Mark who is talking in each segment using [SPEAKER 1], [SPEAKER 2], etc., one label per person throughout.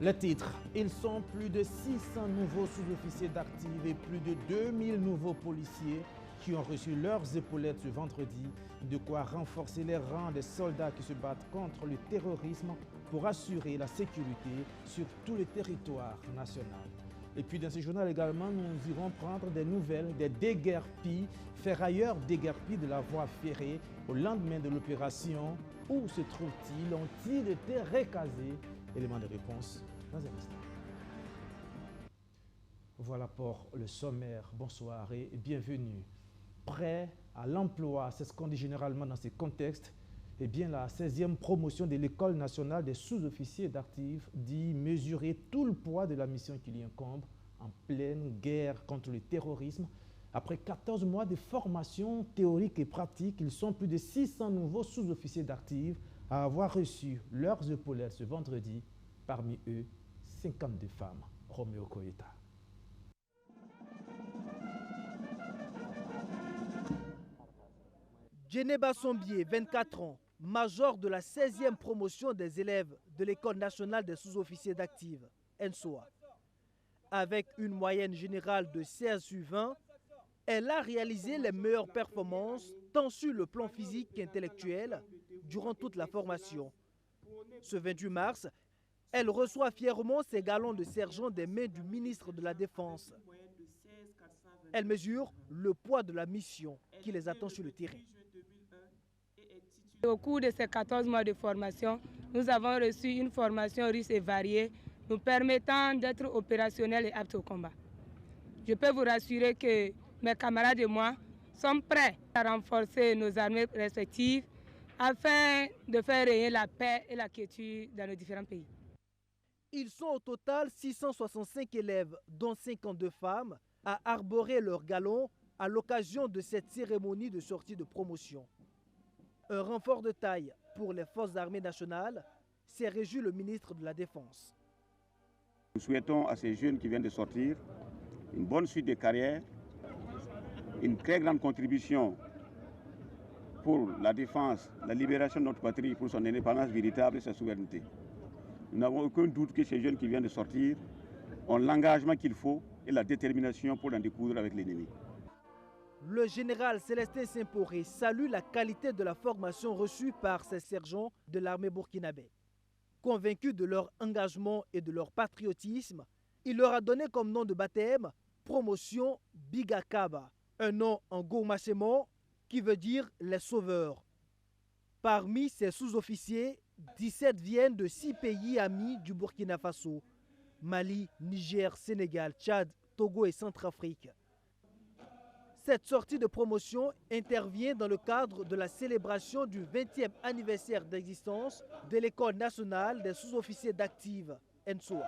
[SPEAKER 1] Les titres, ils sont plus de 600 nouveaux sous-officiers d'active et plus de 2000 nouveaux policiers qui ont reçu leurs épaulettes ce vendredi, de quoi renforcer les rangs des soldats qui se battent contre le terrorisme pour assurer la sécurité sur tout le territoire national. Et puis dans ce journal également, nous irons prendre des nouvelles des déguerpis, ferrailleurs déguerpis de la voie ferrée au lendemain de l'opération. Où se trouve-t-il? Ont-ils été recasés? Élément de réponse dans un instant. Voilà pour le sommaire. Bonsoir et bienvenue. Prêt à l'emploi, c'est ce qu'on dit généralement dans ces contextes. Eh bien, la 16e promotion de l'École nationale des sous-officiers d'active dit mesurer tout le poids de la mission qui lui incombe en pleine guerre contre le terrorisme. Après 14 mois de formation théorique et pratique, ils sont plus de 600 nouveaux sous-officiers d'active à avoir reçu leurs épaulettes ce vendredi. Parmi eux, 52 femmes. Roméo Koïta.
[SPEAKER 2] Djeneba Sombier, 24 ans, major de la 16e promotion des élèves de l'École nationale des sous-officiers d'active, ENSOA. Avec une moyenne générale de 16 sur 20, elle a réalisé les meilleures performances tant sur le plan physique qu'intellectuel durant toute la formation. Ce 28 mars, elle reçoit fièrement ses galons de sergent des mains du ministre de la Défense. Elle mesure le poids de la mission qui les attend sur le terrain.
[SPEAKER 3] Au cours de ces 14 mois de formation, nous avons reçu une formation riche et variée, nous permettant d'être opérationnels et aptes au combat. Je peux vous rassurer que mes camarades et moi sommes prêts à renforcer nos armées respectives afin de faire régner la paix et la quiétude dans nos différents pays.
[SPEAKER 2] Ils sont au total 665 élèves, dont 52 femmes, à arborer leur galon à l'occasion de cette cérémonie de sortie de promotion. Un renfort de taille pour les forces armées nationales, s'est réjoui le ministre de la Défense.
[SPEAKER 4] Nous souhaitons à ces jeunes qui viennent de sortir une bonne suite de carrière, une très grande contribution pour la défense, la libération de notre patrie, pour son indépendance véritable et sa souveraineté. Nous n'avons aucun doute que ces jeunes qui viennent de sortir ont l'engagement qu'il faut et la détermination pour en découdre avec l'ennemi.
[SPEAKER 2] Le général Célestin Saint-Poré salue la qualité de la formation reçue par ces sergents de l'armée burkinabé. Convaincu de leur engagement et de leur patriotisme, il leur a donné comme nom de baptême Promotion Bigakaba, un nom en gourmachement qui veut dire les sauveurs. Parmi ces sous-officiers, 17 viennent de 6 pays amis du Burkina Faso, Mali, Niger, Sénégal, Tchad, Togo et Centrafrique. Cette sortie de promotion intervient dans le cadre de la célébration du 20e anniversaire d'existence de l'École nationale des sous-officiers d'active, ENSOA.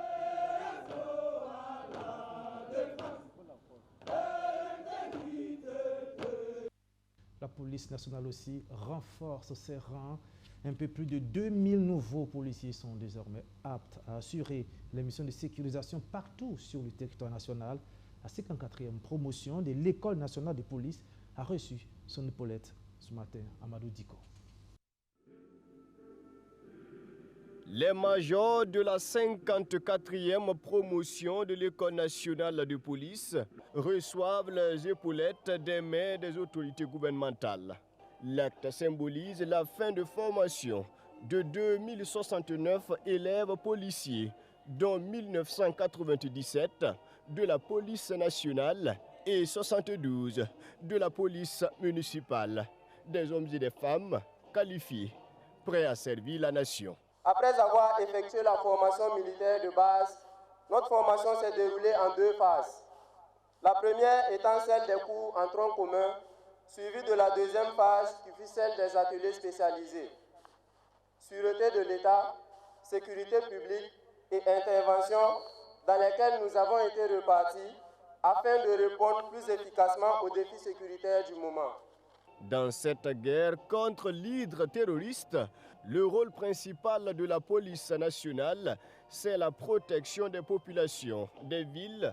[SPEAKER 1] La police nationale aussi renforce ses rangs. Un peu plus de 2000 nouveaux policiers sont désormais aptes à assurer les missions de sécurisation partout sur le territoire national. La 54e promotion de l'École nationale de police a reçu son épaulette ce matin. Amadou Diko.
[SPEAKER 5] Les majors de la 54e promotion de l'École nationale de police reçoivent les épaulettes des mains des autorités gouvernementales. L'acte symbolise la fin de formation de 2069 élèves policiers, dont 1997 de la police nationale et 72 de la police municipale. Des hommes et des femmes qualifiés, prêts à servir la nation.
[SPEAKER 6] Après avoir effectué la formation militaire de base, notre formation s'est déroulée en 2 phases. La première étant celle des cours en tronc commun, suivie de la deuxième phase qui fut celle des ateliers spécialisés. Sûreté de l'État, sécurité publique et intervention dans lesquelles nous avons été repartis afin de répondre plus efficacement aux défis sécuritaires du moment.
[SPEAKER 5] Dans cette guerre contre l'hydre terroriste, le rôle principal de la police nationale, c'est la protection des populations, des villes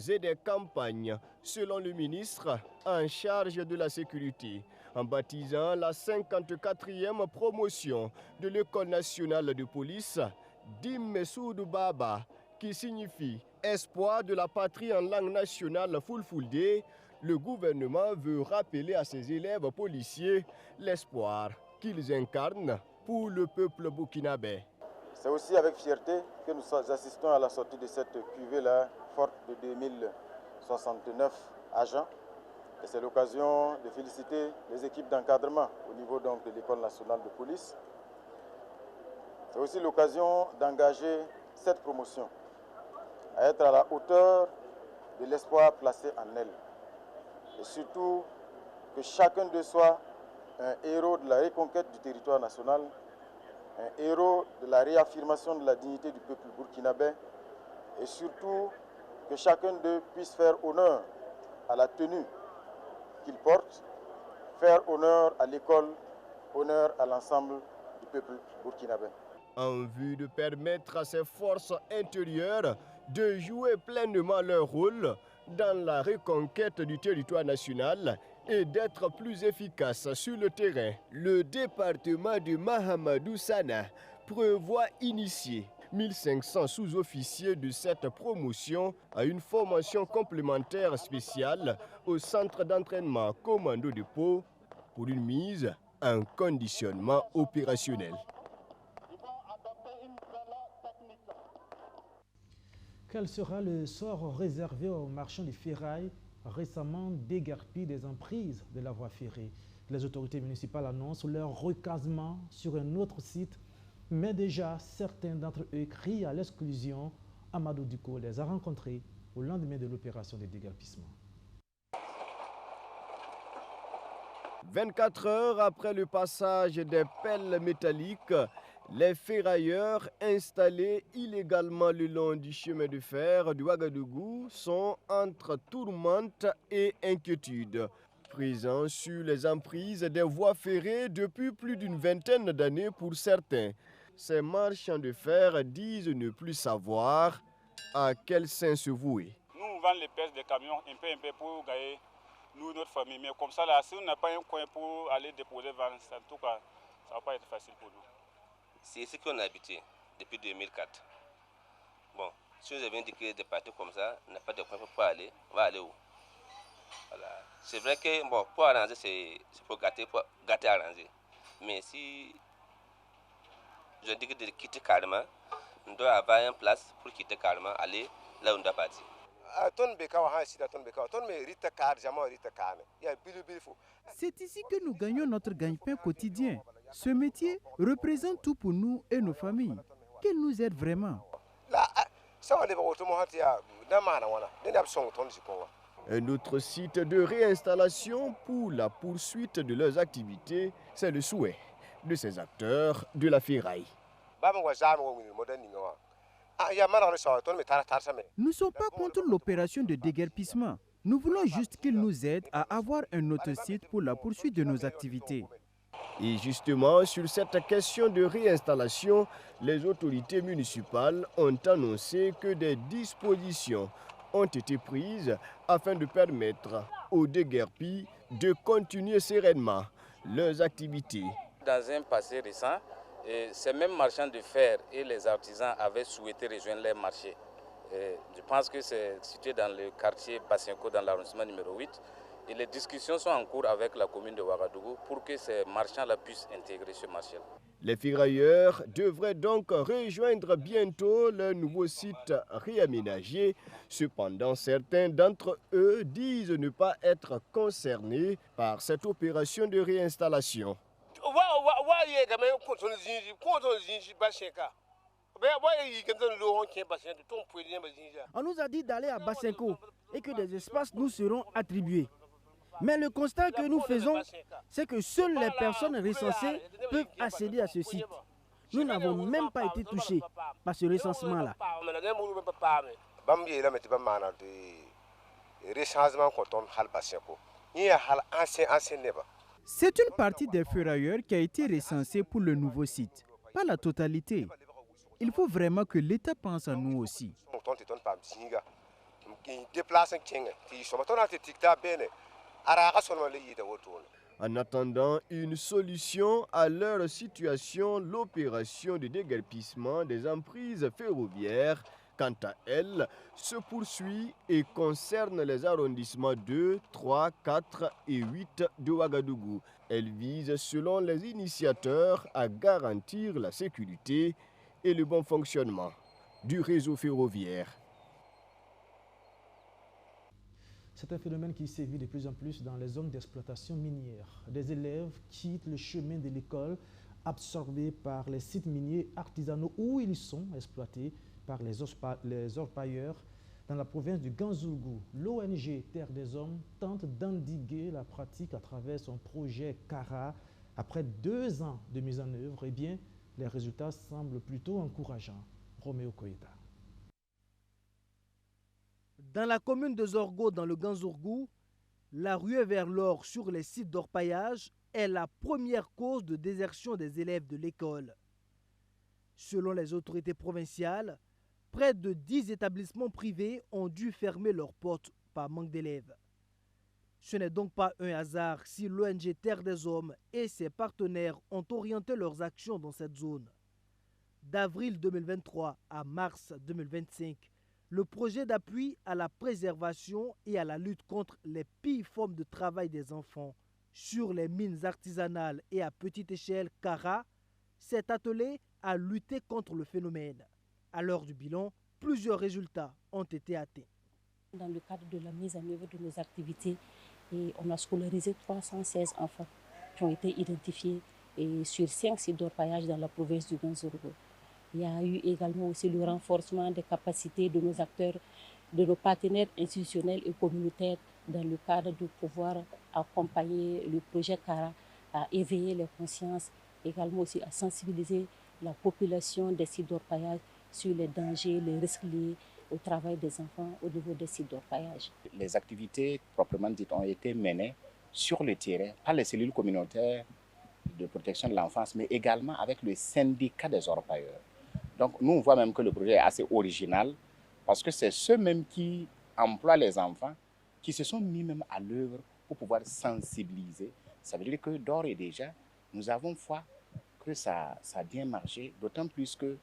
[SPEAKER 5] et des campagnes, selon le ministre en charge de la sécurité, en baptisant la 54e promotion de l'École nationale de police Dimmesoudou Baba, qui signifie espoir de la patrie en langue nationale Fulfulde, le gouvernement veut rappeler à ses élèves policiers l'espoir qu'ils incarnent pour le peuple burkinabé.
[SPEAKER 7] C'est aussi avec fierté que nous assistons à la sortie de cette cuvée-là, forte de 2069 agents. Et c'est l'occasion de féliciter les équipes d'encadrement au niveau donc de l'École nationale de police. C'est aussi l'occasion d'engager cette promotion à être à la hauteur de l'espoir placé en elle. Et surtout que chacun de soit un héros de la reconquête du territoire national, un héros de la réaffirmation de la dignité du peuple burkinabé et surtout que chacun d'eux puisse faire honneur à la tenue qu'il porte, faire honneur à l'école, honneur à l'ensemble du peuple burkinabé.
[SPEAKER 5] En vue de permettre à ces forces intérieures de jouer pleinement leur rôle dans la reconquête du territoire national et d'être plus efficaces sur le terrain, le département de Mahamadou Sana prévoit initier 1500 sous-officiers de cette promotion à une formation complémentaire spéciale au centre d'entraînement Commando de Pau pour une mise en conditionnement opérationnel.
[SPEAKER 1] Quel sera le sort réservé aux marchands de ferraille récemment déguerpis des emprises de la voie ferrée? Les autorités municipales annoncent leur recasement sur un autre site, mais déjà certains d'entre eux crient à l'exclusion. Amadou Duko les a rencontrés au lendemain de l'opération de déguerpissement.
[SPEAKER 5] 24 heures après le passage des pelles métalliques, les ferrailleurs installés illégalement le long du chemin de fer de Ouagadougou sont entre tourmente et inquiétude. Présents sur les emprises des voies ferrées depuis plus d'une vingtaine d'années pour certains, ces marchands de fer disent ne plus savoir à quel saint se vouer.
[SPEAKER 8] Nous, on vend les pièces des camions un peu pour gagner nous, notre famille. Mais comme ça, là, si on n'a pas un coin pour aller déposer, en tout cas, ça ne va pas être facile pour nous.
[SPEAKER 9] C'est ici qu'on a habité depuis 2004. Bon, si nous avions dit que des parties comme ça, on n'a pas de coin pour aller, on va aller où? Voilà. C'est vrai que bon, pour arranger, c'est pour gâter arranger. Mais si je dis que de quitter carrément, on doit avoir une place pour quitter carrément, aller là où on doit partir.
[SPEAKER 10] C'est ici que nous gagnons notre gagne-pain quotidien. Ce métier représente tout pour nous et nos familles. Qu'il nous aide vraiment.
[SPEAKER 5] Un autre site de réinstallation pour la poursuite de leurs activités, c'est le souhait de ces acteurs de la ferraille.
[SPEAKER 10] Nous ne sommes pas contre l'opération de déguerpissement. Nous voulons juste qu'ils nous aident à avoir un autre site pour la poursuite de nos activités.
[SPEAKER 5] Et justement, sur cette question de réinstallation, les autorités municipales ont annoncé que des dispositions ont été prises afin de permettre aux déguerpis de continuer sereinement leurs activités.
[SPEAKER 11] Dans un passé récent, ces mêmes marchands de fer et les artisans avaient souhaité rejoindre les marchés. Je pense que c'est situé dans le quartier Bassenko, dans l'arrondissement numéro 8. Et les discussions sont en cours avec la commune de Ouagadougou pour que ces marchands-là puissent intégrer ce marché-là.
[SPEAKER 5] Les ferrailleurs devraient donc rejoindre bientôt leur nouveau site réaménagé. Cependant, certains d'entre eux disent ne pas être concernés par cette opération de réinstallation.
[SPEAKER 2] On nous a dit d'aller à Bassenko et que des espaces nous seront attribués. Mais le constat que nous faisons, c'est que seules les personnes recensées peuvent accéder à ce site. Nous n'avons même pas été touchés par ce recensement-là.
[SPEAKER 10] C'est une partie des ferrailleurs qui a été recensée pour le nouveau site, pas la totalité. Il faut vraiment que l'État pense à nous aussi.
[SPEAKER 5] En attendant une solution à leur situation, l'opération de déguerpissement des emprises ferroviaires, quant à elle, se poursuit et concerne les arrondissements 2, 3, 4 et 8 de Ouagadougou. Elle vise, selon les initiateurs, à garantir la sécurité et le bon fonctionnement du réseau ferroviaire.
[SPEAKER 1] C'est un phénomène qui sévit de plus en plus dans les zones d'exploitation minière. Des élèves quittent le chemin de l'école, absorbés par les sites miniers artisanaux où ils sont exploités par les orpailleurs dans la province du Ganzourgou. L'ONG Terre des Hommes tente d'endiguer la pratique à travers son projet CARA. Après 2 ans de mise en œuvre, eh bien, les résultats semblent plutôt encourageants. Roméo Koïta.
[SPEAKER 2] Dans la commune de Zorgo, dans le Ganzourgou, la ruée vers l'or sur les sites d'orpaillage est la première cause de désertion des élèves de l'école. Selon les autorités provinciales, près de 10 établissements privés ont dû fermer leurs portes par manque d'élèves. Ce n'est donc pas un hasard si l'ONG Terre des Hommes et ses partenaires ont orienté leurs actions dans cette zone. D'avril 2023 à mars 2025, le projet d'appui à la préservation et à la lutte contre les pires formes de travail des enfants sur les mines artisanales et à petite échelle CARA s'est attelé à lutter contre le phénomène. À l'heure du bilan, plusieurs résultats ont été atteints.
[SPEAKER 12] Dans le cadre de la mise en œuvre de nos activités, on a scolarisé 316 enfants qui ont été identifiés sur 5 sites d'orpaillage dans la province du Ganzourgou. Il y a eu également aussi le renforcement des capacités de nos acteurs, de nos partenaires institutionnels et communautaires dans le cadre de pouvoir accompagner le projet CARA, à éveiller les consciences, également aussi à sensibiliser la population des sites d'orpaillage sur les dangers, les risques liés au travail des enfants au niveau des sites d'orpaillage.
[SPEAKER 13] Les activités proprement dites ont été menées sur le terrain par les cellules communautaires de protection de l'enfance, mais également avec le syndicat des orpailleurs. Donc nous, on voit même que le projet est assez original parce que c'est ceux même qui emploient les enfants qui se sont mis même à l'œuvre pour pouvoir sensibiliser. Ça veut dire que d'ores et déjà, nous avons foi que ça a bien marché, d'autant plus que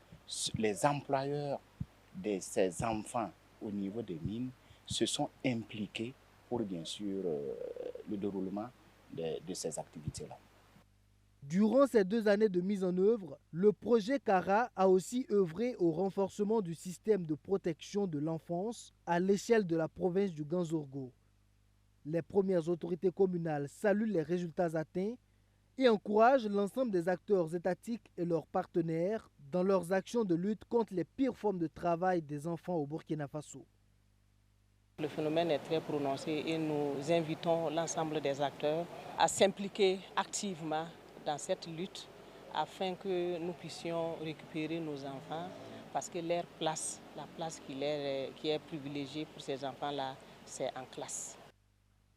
[SPEAKER 13] les employeurs de ces enfants au niveau des mines se sont impliqués pour bien sûr le déroulement de ces activités-là.
[SPEAKER 2] Durant ces 2 années de mise en œuvre, le projet CARA a aussi œuvré au renforcement du système de protection de l'enfance à l'échelle de la province du Ganzourgou. Les premières autorités communales saluent les résultats atteints et encouragent l'ensemble des acteurs étatiques et leurs partenaires dans leurs actions de lutte contre les pires formes de travail des enfants au Burkina Faso.
[SPEAKER 14] Le phénomène est très prononcé et nous invitons l'ensemble des acteurs à s'impliquer activement dans cette lutte afin que nous puissions récupérer nos enfants parce que leur place, la place qui est privilégiée pour ces enfants-là, c'est en classe.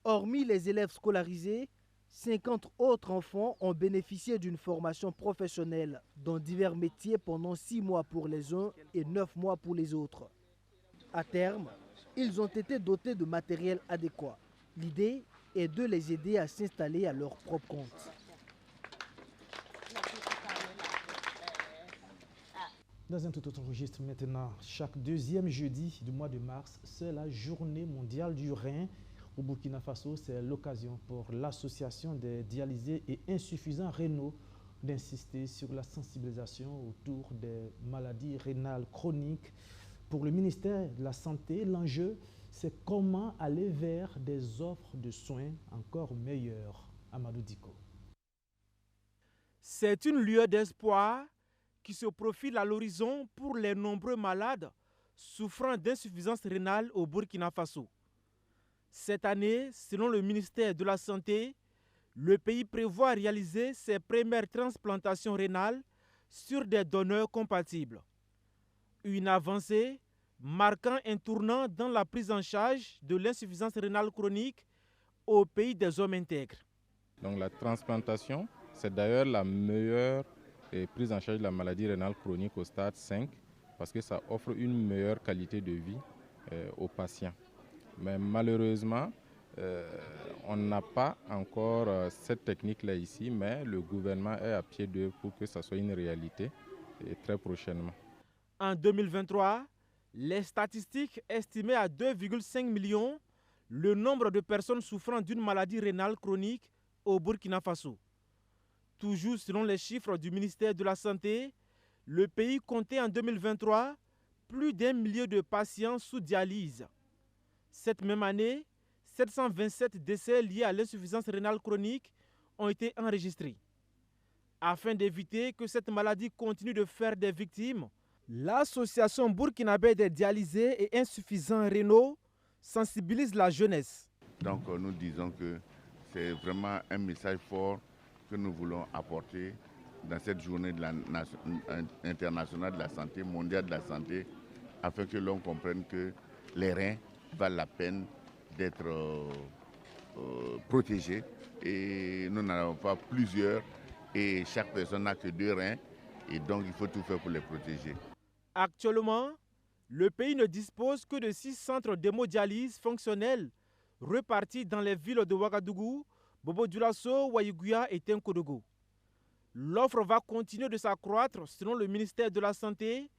[SPEAKER 2] Hormis les élèves scolarisés, 50 autres enfants ont bénéficié d'une formation professionnelle dans divers métiers pendant 6 mois pour les uns et 9 mois pour les autres. À terme, ils ont été dotés de matériel adéquat. L'idée est de les aider à s'installer à leur propre compte.
[SPEAKER 1] Dans un tout autre registre maintenant, chaque 2e jeudi du mois de mars, c'est la journée mondiale du rein. Au Burkina Faso, c'est l'occasion pour l'association des dialysés et insuffisants rénaux d'insister sur la sensibilisation autour des maladies rénales chroniques. Pour le ministère de la Santé, l'enjeu, c'est comment aller vers des offres de soins encore meilleures. Amadou Diko.
[SPEAKER 15] C'est une lueur d'espoir qui se profile à l'horizon pour les nombreux malades souffrant d'insuffisance rénale au Burkina Faso. Cette année, selon le ministère de la Santé, le pays prévoit réaliser ses premières transplantations rénales sur des donneurs compatibles. Une avancée marquant un tournant dans la prise en charge de l'insuffisance rénale chronique au pays des hommes intègres.
[SPEAKER 16] Donc la transplantation, c'est d'ailleurs la meilleure prise en charge de la maladie rénale chronique au stade 5 parce que ça offre une meilleure qualité de vie aux patients. Mais malheureusement, On n'a pas encore cette technique-là ici, mais le gouvernement est à pied d'œuvre pour que ça soit une réalité et très prochainement.
[SPEAKER 15] En 2023, les statistiques estimaient à 2,5 millions le nombre de personnes souffrant d'une maladie rénale chronique au Burkina Faso. Toujours selon les chiffres du ministère de la Santé, le pays comptait en 2023 plus d'1 million de patients sous dialyse. Cette même année, 727 décès liés à l'insuffisance rénale chronique ont été enregistrés. Afin d'éviter que cette maladie continue de faire des victimes, l'Association burkinabé des dialysés et insuffisants rénaux sensibilise la jeunesse.
[SPEAKER 17] Donc nous disons que c'est vraiment un message fort que nous voulons apporter dans cette journée de internationale de la santé, mondiale de la santé, afin que l'on comprenne que les reins valent la peine d'être protégés. Et nous n'en avons pas plusieurs et chaque personne n'a que 2 reins et donc il faut tout faire pour les protéger.
[SPEAKER 15] Actuellement, le pays ne dispose que de 6 centres d'hémodialyse fonctionnels repartis dans les villes de Ouagadougou, Bobo-Dioulasso, Waïgouya et Tenkodogo. L'offre va continuer de s'accroître selon le ministère de la Santé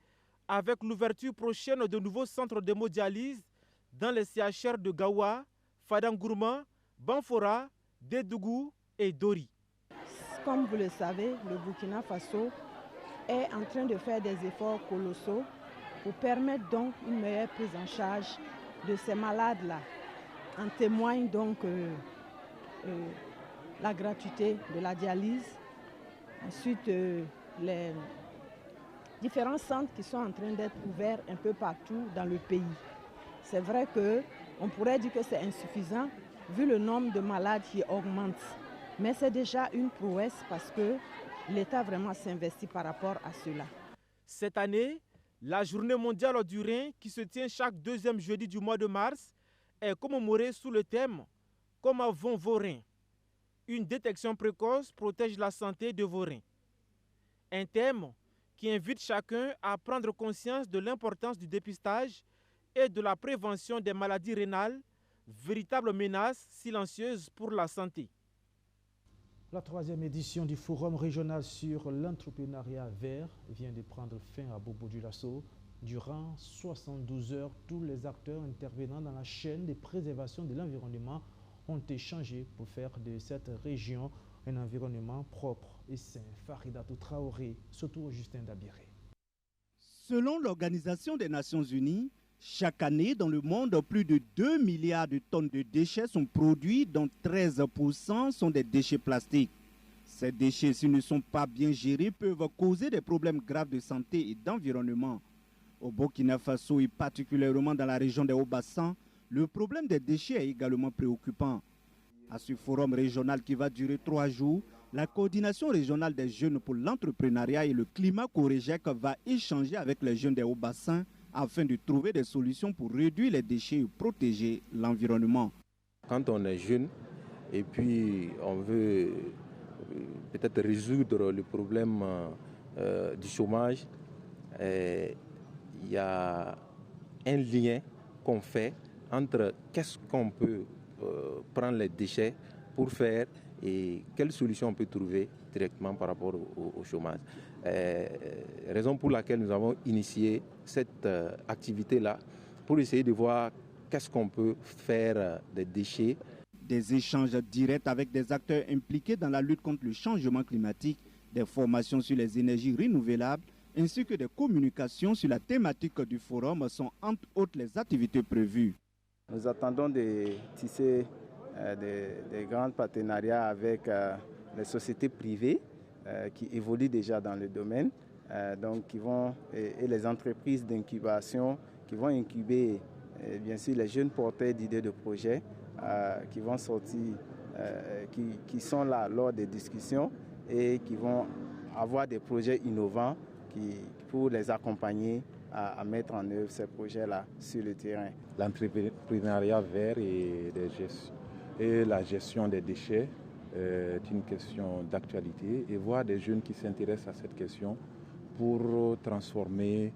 [SPEAKER 15] avec l'ouverture prochaine de nouveaux centres d'hémodialyse dans les CHR de Gawa, Fadangourma, Banfora, Dédougou et Dori.
[SPEAKER 18] Comme vous le savez, le Burkina Faso est en train de faire des efforts colossaux pour permettre donc une meilleure prise en charge de ces malades-là. En témoigne donc la gratuité de la dialyse, ensuite les différents centres qui sont en train d'être ouverts un peu partout dans le pays. C'est vrai qu'on pourrait dire que c'est insuffisant vu le nombre de malades qui augmente, mais c'est déjà une prouesse parce que l'État vraiment s'investit par rapport à cela.
[SPEAKER 15] Cette année, la journée mondiale du rein qui se tient chaque 2e jeudi du mois de mars est commémorée sous le thème « Comment vont vos reins ?» Une détection précoce protège la santé de vos reins. Un thème qui invite chacun à prendre conscience de l'importance du dépistage et de la prévention des maladies rénales, véritable menace silencieuse pour la santé.
[SPEAKER 1] La 3e édition du Forum régional sur l'entrepreneuriat vert vient de prendre fin à Bobo-Dioulasso. Durant 72 heures, tous les acteurs intervenant dans la chaîne de préservation de l'environnement ont échangé pour faire de cette région un environnement propre et sain. Faridatou Traoré, surtout Justin Dabiré.
[SPEAKER 19] Selon l'Organisation des Nations Unies, chaque année dans le monde, plus de 2 milliards de tonnes de déchets sont produits, dont 13% sont des déchets plastiques. Ces déchets, s'ils ne sont pas bien gérés, peuvent causer des problèmes graves de santé et d'environnement. Au Burkina Faso et particulièrement dans la région des Hauts-Bassins, le problème des déchets est également préoccupant. À ce forum régional qui va durer 3 jours, la coordination régionale des jeunes pour l'entrepreneuriat et le climat Corégec va échanger avec les jeunes des Hauts-Bassins afin de trouver des solutions pour réduire les déchets et protéger l'environnement.
[SPEAKER 20] Quand on est jeune et puis on veut peut-être résoudre le problème du chômage, il y a un lien qu'on fait entre qu'est-ce qu'on peut prendre les déchets pour faire et quelles solutions on peut trouver directement par rapport au chômage. Raison pour laquelle nous avons initié cette activité-là pour essayer de voir qu'est-ce qu'on peut faire des déchets.
[SPEAKER 19] Des échanges directs avec des acteurs impliqués dans la lutte contre le changement climatique, des formations sur les énergies renouvelables, ainsi que des communications sur la thématique du forum sont entre autres les activités prévues.
[SPEAKER 21] Nous attendons de tisser des grands partenariats avec les sociétés privées qui évoluent déjà dans le domaine, et les entreprises d'incubation qui vont incuber bien sûr les jeunes porteurs d'idées de projets qui vont sortir, qui sont là lors des discussions et qui vont avoir des projets innovants pour les accompagner à mettre en œuvre ces projets-là sur le terrain.
[SPEAKER 22] L'entrepreneuriat vert et la gestion des déchets est une question d'actualité et voir des jeunes qui s'intéressent à cette question pour transformer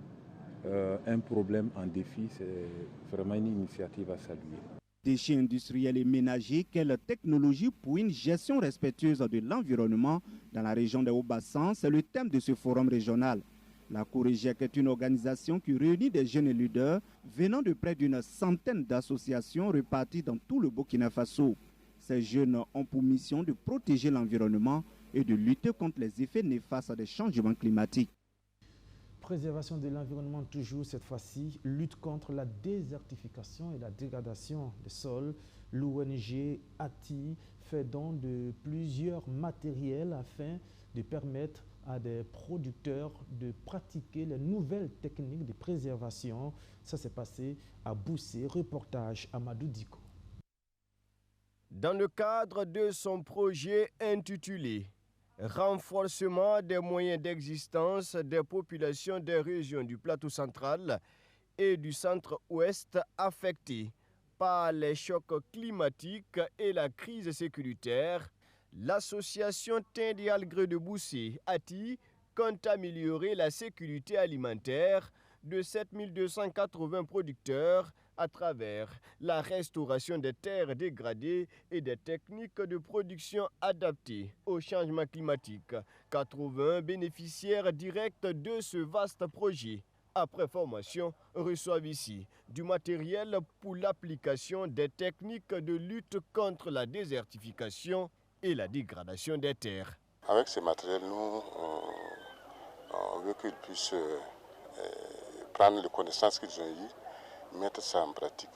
[SPEAKER 22] un problème en défi, c'est vraiment une initiative à saluer.
[SPEAKER 19] Déchets industriels et ménagers, quelle technologie pour une gestion respectueuse de l'environnement dans la région des Hauts-Bassins? C'est le thème de ce forum régional. La Corégec est une organisation qui réunit des jeunes leaders venant de près d'une centaine d'associations réparties dans tout le Burkina Faso. Ces jeunes ont pour mission de protéger l'environnement et de lutter contre les effets néfastes des changements climatiques.
[SPEAKER 1] Préservation de l'environnement toujours, cette fois-ci, lutte contre la désertification et la dégradation des sols. L'ONG ATI fait don de plusieurs matériels afin de permettre à des producteurs de pratiquer les nouvelles techniques de préservation. Ça s'est passé à Boussé. Reportage Amadou Diko.
[SPEAKER 5] Dans le cadre de son projet intitulé « Renforcement des moyens d'existence des populations des régions du plateau central et du centre-ouest affectées par les chocs climatiques et la crise sécuritaire », l'association Thym des Algrès de Boussé, ATI, compte améliorer la sécurité alimentaire de 7280 producteurs à travers la restauration des terres dégradées et des techniques de production adaptées au changement climatique. 80 bénéficiaires directs de ce vaste projet, après formation, reçoivent ici du matériel pour l'application des techniques de lutte contre la désertification et la dégradation des terres.
[SPEAKER 3] Avec ces matériels, nous, on veut qu'ils puissent prendre les connaissances qu'ils ont eues, mettre ça en pratique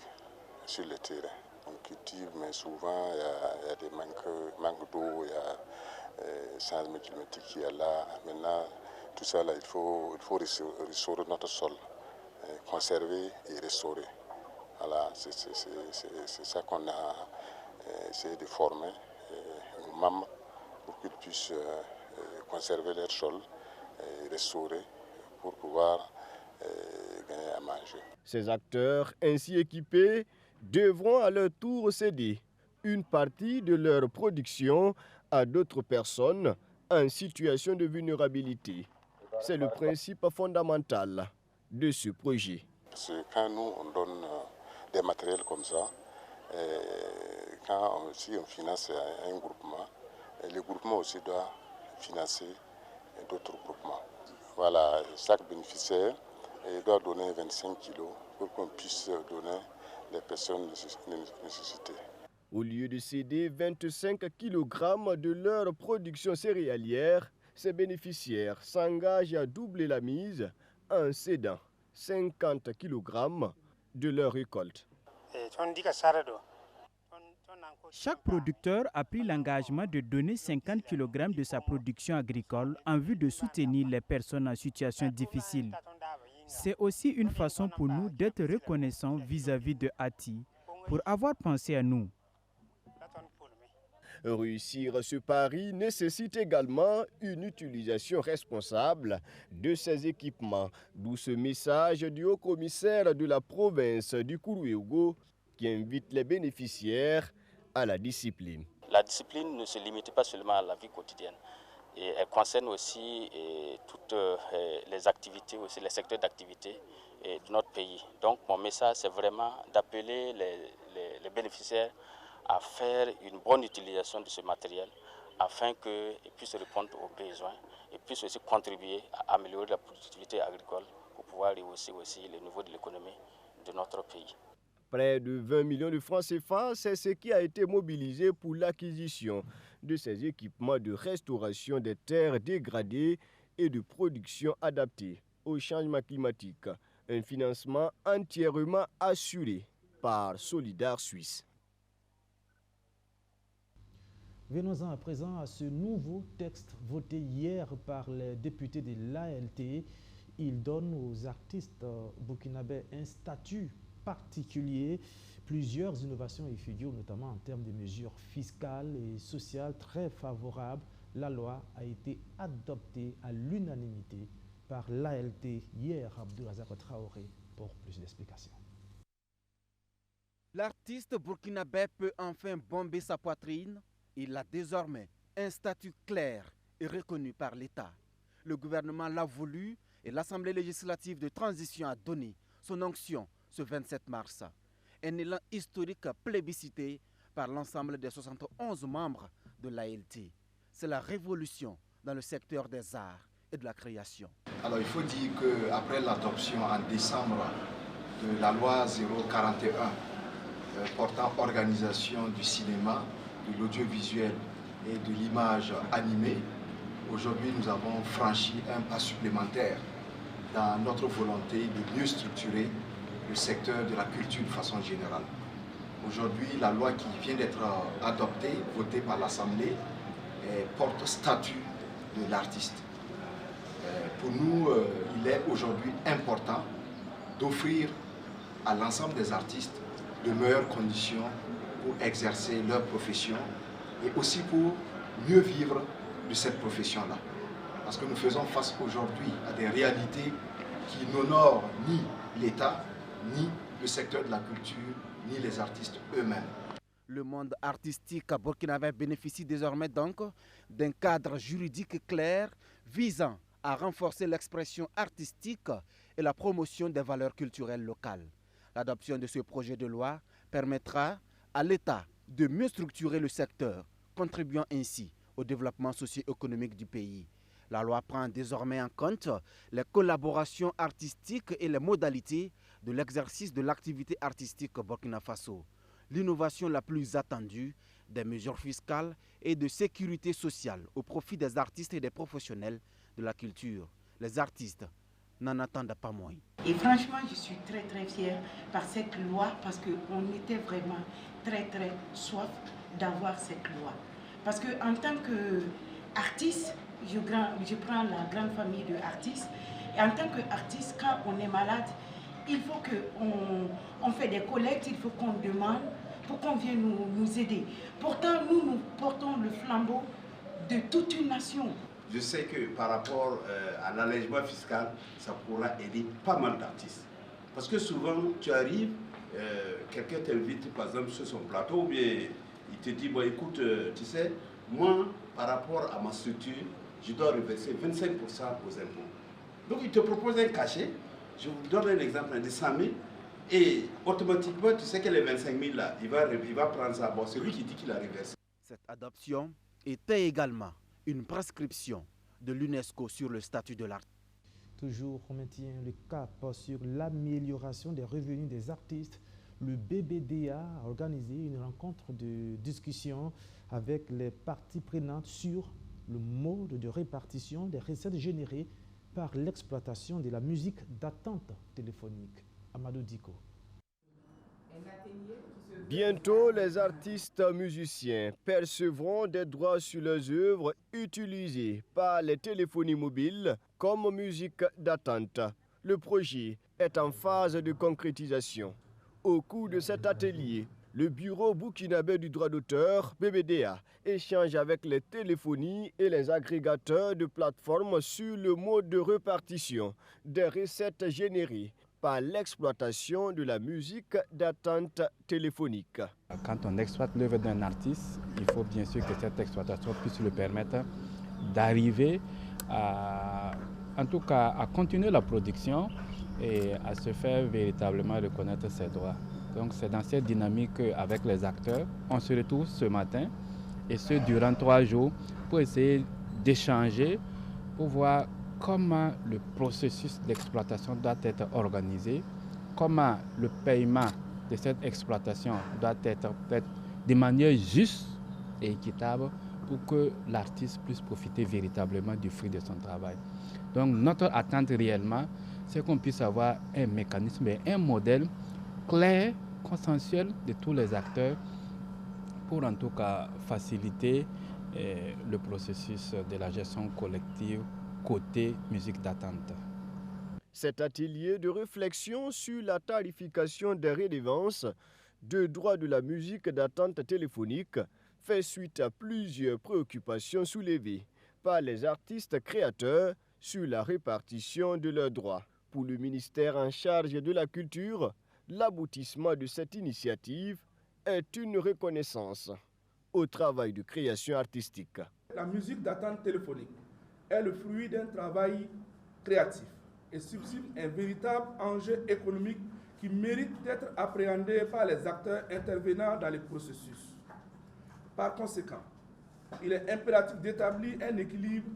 [SPEAKER 3] sur le terrain. On cultive, mais souvent il y a des manques d'eau, il y a le changement climatique qui est là. Maintenant, tout ça, là, il faut restaurer notre sol, conserver et restaurer. Voilà, c'est ça qu'on a essayé de former nos membres pour qu'ils puissent conserver leur sol et restaurer pour pouvoir gagner à manger.
[SPEAKER 5] Ces acteurs ainsi équipés devront à leur tour céder une partie de leur production à d'autres personnes en situation de vulnérabilité. C'est le principe fondamental de ce projet.
[SPEAKER 3] Parce que quand nous on donne des matériels comme ça, si on finance un groupement, le groupement aussi doit financer d'autres groupements. Voilà, chaque bénéficiaire doit donner 25 kilos pour qu'on puisse donner les personnes nécessitées.
[SPEAKER 5] Au lieu de céder 25 kg de leur production céréalière, ces bénéficiaires s'engagent à doubler la mise en cédant 50 kg de leur récolte.
[SPEAKER 10] Chaque producteur a pris l'engagement de donner 50 kg de sa production agricole en vue de soutenir les personnes en situation difficile. C'est aussi une façon pour nous d'être reconnaissants vis-à-vis de ATI pour avoir pensé à nous.
[SPEAKER 5] Réussir ce pari nécessite également une utilisation responsable de ces équipements, d'où ce message du haut-commissaire de la province du Kourou-Ougo qui invite les bénéficiaires à la discipline.
[SPEAKER 4] La discipline ne se limite pas seulement à la vie quotidienne. Et elle concerne aussi toutes les activités, aussi les secteurs d'activité de notre pays. Donc mon message, c'est vraiment d'appeler les bénéficiaires à faire une bonne utilisation de ce matériel afin qu'ils puissent répondre aux besoins et puissent aussi contribuer à améliorer la productivité agricole pour pouvoir rehausser aussi le niveau de l'économie de notre pays.
[SPEAKER 5] Près de 20 millions de francs CFA, c'est ce qui a été mobilisé pour l'acquisition de ces équipements de restauration des terres dégradées et de production adaptée au changement climatique. Un financement entièrement assuré par Solidar Suisse.
[SPEAKER 1] Venons-en à présent à ce nouveau texte voté hier par les députés de l'ALT. Il donne aux artistes burkinabés un statut particulier. Plusieurs innovations y figurent, notamment en termes de mesures fiscales et sociales très favorables. La loi a été adoptée à l'unanimité par l'ALT hier. Abdourazak Traoré pour plus d'explications.
[SPEAKER 23] L'artiste burkinabé peut enfin bomber sa poitrine. Il a désormais un statut clair et reconnu par l'État. Le gouvernement l'a voulu et l'Assemblée législative de transition a donné son onction ce 27 mars. Un élan historique plébiscité par l'ensemble des 71 membres de l'ALT. C'est la révolution dans le secteur des arts et de la création.
[SPEAKER 6] Alors il faut dire qu'après l'adoption en décembre de la loi 041 portant organisation du cinéma, de l'audiovisuel et de l'image animée, aujourd'hui nous avons franchi un pas supplémentaire dans notre volonté de mieux structurer le secteur de la culture de façon générale. Aujourd'hui, la loi qui vient d'être adoptée, votée par l'Assemblée, porte statut de l'artiste. Pour nous, il est aujourd'hui important d'offrir à l'ensemble des artistes de meilleures conditions pour exercer leur profession et aussi pour mieux vivre de cette profession-là. Parce que nous faisons face aujourd'hui à des réalités qui n'honorent ni l'État, ni le secteur de la culture, ni les artistes eux-mêmes.
[SPEAKER 23] Le monde artistique burkinabé bénéficie désormais donc d'un cadre juridique clair visant à renforcer l'expression artistique et la promotion des valeurs culturelles locales. L'adoption de ce projet de loi permettra à l'État de mieux structurer le secteur, contribuant ainsi au développement socio-économique du pays. La loi prend désormais en compte les collaborations artistiques et les modalités de l'exercice de l'activité artistique au Burkina Faso. L'innovation la plus attendue, des mesures fiscales et de sécurité sociale au profit des artistes et des professionnels de la culture. Les artistes n'en attendent pas moins.
[SPEAKER 7] Et franchement, je suis très fière par cette loi parce qu'on était vraiment très soif d'avoir cette loi. Parce qu'en tant qu'artiste, je prends la grande famille d'artistes, et en tant qu'artiste, quand on est malade, il faut qu'on fait des collectes, il faut qu'on demande pour qu'on vienne nous aider. Pourtant, nous portons le flambeau de toute une nation.
[SPEAKER 8] Je sais que par rapport à l'allègement fiscal, ça pourra aider pas mal d'artistes. Parce que souvent, tu arrives, quelqu'un t'invite par exemple sur son plateau, ou bien il te dit, bon écoute, tu sais, moi, par rapport à ma structure, je dois reverser 25% aux impôts. Donc il te propose un cachet, je vous donne un exemple de 100 000, et automatiquement, tu sais que les 25 000 là, il va prendre ça. Bon, c'est lui qui dit qu'il a reversé.
[SPEAKER 23] Cette adoption était également une prescription de l'UNESCO sur le statut de l'artiste.
[SPEAKER 1] Toujours, on maintient le cap sur l'amélioration des revenus des artistes. Le BBDA a organisé une rencontre de discussion avec les parties prenantes sur le mode de répartition des recettes générées par l'exploitation de la musique d'attente téléphonique. Amadou Diko.
[SPEAKER 5] Bientôt, les artistes musiciens percevront des droits sur leurs œuvres utilisées par les téléphonies mobiles comme musique d'attente. Le projet est en phase de concrétisation. Au cours de cet atelier, le Bureau burkinabé du droit d'auteur, BBDA, échange avec les téléphonies et les agrégateurs de plateformes sur le mode de répartition des recettes générées par l'exploitation de la musique d'attente téléphonique.
[SPEAKER 22] Quand on exploite l'œuvre d'un artiste, il faut bien sûr que cette exploitation puisse lui permettre d'arriver en tout cas à continuer la production et à se faire véritablement reconnaître ses droits. Donc c'est dans cette dynamique avec les acteurs, on se retrouve ce matin et ce durant 3 jours pour essayer d'échanger, pour voir comment le processus d'exploitation doit être organisé, comment le paiement de cette exploitation doit être fait de manière juste et équitable pour que l'artiste puisse profiter véritablement du fruit de son travail. Donc notre attente réellement, c'est qu'on puisse avoir un mécanisme et un modèle clair, consensuel de tous les acteurs pour en tout cas faciliter le processus de la gestion collective côté musique d'attente.
[SPEAKER 5] Cet atelier de réflexion sur la tarification des redevances de droits de la musique d'attente téléphonique fait suite à plusieurs préoccupations soulevées par les artistes créateurs sur la répartition de leurs droits. Pour le ministère en charge de la culture, l'aboutissement de cette initiative est une reconnaissance au travail de création artistique.
[SPEAKER 24] La musique d'attente téléphonique est le fruit d'un travail créatif et subsume un véritable enjeu économique qui méritent d'être appréhendés par les acteurs intervenant dans les processus. Par conséquent, il est impératif d'établir un équilibre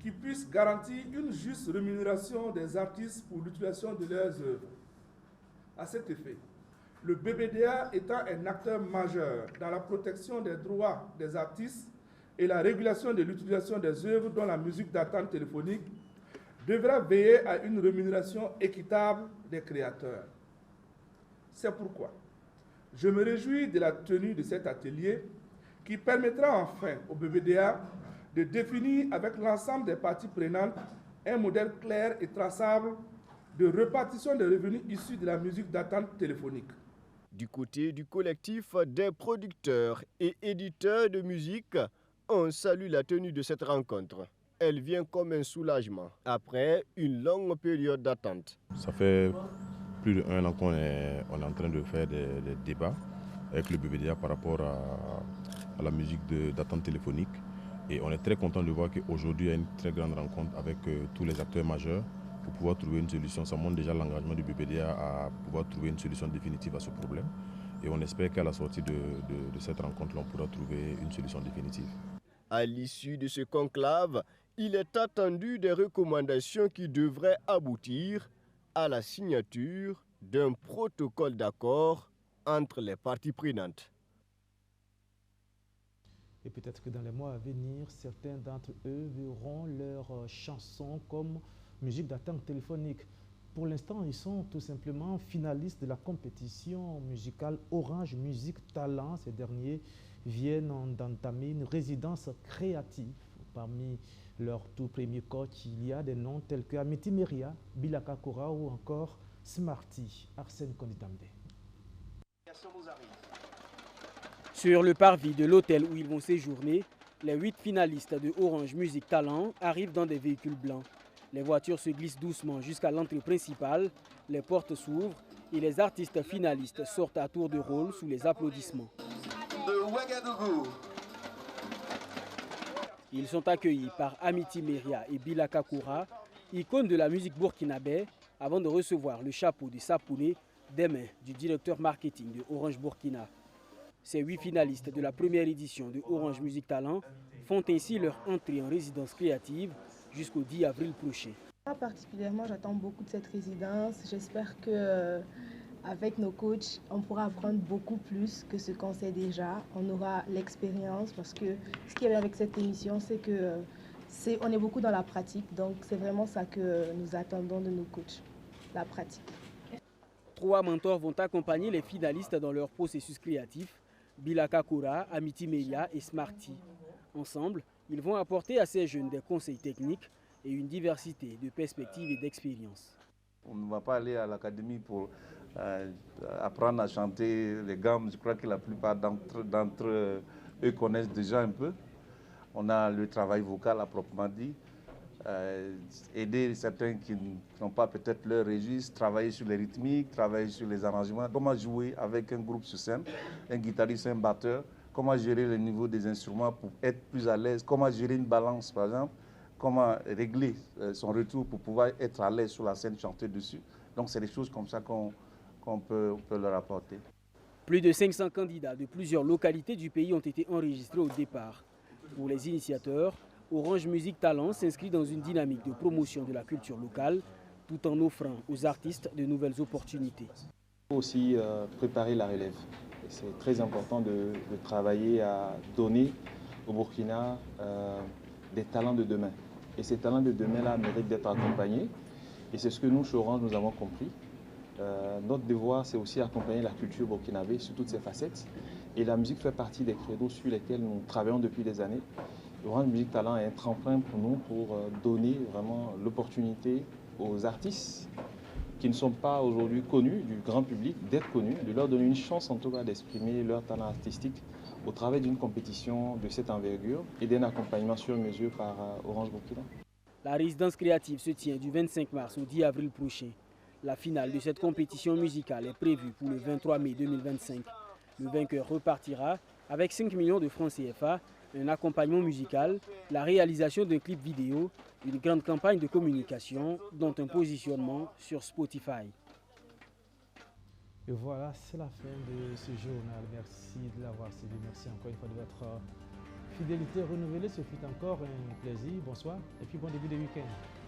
[SPEAKER 24] qui puisse garantir une juste rémunération des artistes pour l'utilisation de leurs œuvres. À cet effet, le BBDA étant un acteur majeur dans la protection des droits des artistes et la régulation de l'utilisation des œuvres dont la musique d'attente téléphonique, devra veiller à une rémunération équitable des créateurs. C'est pourquoi je me réjouis de la tenue de cet atelier qui permettra enfin au BBDA de définir avec l'ensemble des parties prenantes un modèle clair et traçable de répartition des revenus issus de la musique d'attente téléphonique.
[SPEAKER 5] Du côté du collectif des producteurs et éditeurs de musique, on salue la tenue de cette rencontre. Elle vient comme un soulagement après une longue période d'attente.
[SPEAKER 9] Ça fait plus d'1 an qu'on est en train de faire des débats avec le BBDA par rapport à la musique d'attente téléphonique. Et on est très content de voir qu'aujourd'hui, il y a une très grande rencontre avec tous les acteurs majeurs pour pouvoir trouver une solution. Ça montre déjà l'engagement du BBDA à pouvoir trouver une solution définitive à ce problème. Et on espère qu'à la sortie de cette rencontre, on pourra trouver une solution définitive.
[SPEAKER 5] À l'issue de ce conclave, il est attendu des recommandations qui devraient aboutir à la signature d'un protocole d'accord entre les parties prenantes.
[SPEAKER 1] Et peut-être que dans les mois à venir, certains d'entre eux verront leurs chansons comme musique d'attente téléphonique. Pour l'instant, ils sont tout simplement finalistes de la compétition musicale Orange Music Talent. Ces derniers viennent d'entamer une résidence créative. Parmi leurs tout premiers coachs, il y a des noms tels que Amity Meria, Bilaka Kora ou encore Smarty, Arsène Konditambe.
[SPEAKER 2] Sur le parvis de l'hôtel où ils vont séjourner, les 8 finalistes de Orange Music Talent arrivent dans des véhicules blancs. Les voitures se glissent doucement jusqu'à l'entrée principale, les portes s'ouvrent et les artistes finalistes sortent à tour de rôle sous les applaudissements. Ils sont accueillis par Amity Meria et Bilaka Kora, icônes de la musique burkinabé, avant de recevoir le chapeau de Sapouné des mains du directeur marketing de Orange Burkina. Ces 8 finalistes de la première édition de Orange Music Talent font ainsi leur entrée en résidence créative jusqu'au 10 avril prochain.
[SPEAKER 11] Moi particulièrement, j'attends beaucoup de cette résidence. J'espère qu'avec nos coachs, on pourra apprendre beaucoup plus que ce qu'on sait déjà. On aura l'expérience parce que ce qui est bien avec cette émission, c'est que on est beaucoup dans la pratique. Donc c'est vraiment ça que nous attendons de nos coachs, la pratique.
[SPEAKER 2] 3 mentors vont accompagner les finalistes dans leur processus créatif. Bilaka Kora, Amity Meria et Smarty. Ensemble, ils vont apporter à ces jeunes des conseils techniques et une diversité de perspectives et d'expériences.
[SPEAKER 12] On ne va pas aller à l'académie pour apprendre à chanter les gammes. Je crois que la plupart d'entre eux connaissent déjà un peu. On a le travail vocal à proprement dit. Aider certains qui n'ont pas peut-être leur registre, travailler sur les rythmiques, travailler sur les arrangements, comment jouer avec un groupe sur scène, un guitariste, un batteur, comment gérer le niveau des instruments pour être plus à l'aise, comment gérer une balance par exemple, comment régler son retour pour pouvoir être à l'aise sur la scène, chanter dessus. Donc c'est des choses comme ça qu'on peut leur apporter.
[SPEAKER 2] Plus de 500 candidats de plusieurs localités du pays ont été enregistrés au départ. Pour les initiateurs, Orange Music Talent s'inscrit dans une dynamique de promotion de la culture locale tout en offrant aux artistes de nouvelles opportunités.
[SPEAKER 13] Il faut aussi préparer la relève. C'est très important de travailler à donner au Burkina des talents de demain. Et ces talents de demain-là méritent d'être accompagnés. Et c'est ce que nous, chez Orange, nous avons compris. Notre devoir, c'est aussi accompagner la culture burkinabé sur toutes ses facettes. Et la musique fait partie des credos sur lesquels nous travaillons depuis des années. Orange Music Talent est un tremplin pour nous pour donner vraiment l'opportunité aux artistes qui ne sont pas aujourd'hui connus du grand public, d'être connus, de leur donner une chance en tout cas d'exprimer leur talent artistique au travers d'une compétition de cette envergure et d'un accompagnement sur mesure par Orange Burkina.
[SPEAKER 2] La résidence créative se tient du 25 mars au 10 avril prochain. La finale de cette compétition musicale est prévue pour le 23 mai 2025. Le vainqueur repartira avec 5 millions de francs CFA, un accompagnement musical, la réalisation d'un clip vidéo, une grande campagne de communication, dont un positionnement sur Spotify.
[SPEAKER 1] Et voilà, c'est la fin de ce journal. Merci de l'avoir suivi. Merci encore une fois de votre fidélité renouvelée. Ce fut encore un plaisir. Bonsoir et puis bon début de week-end.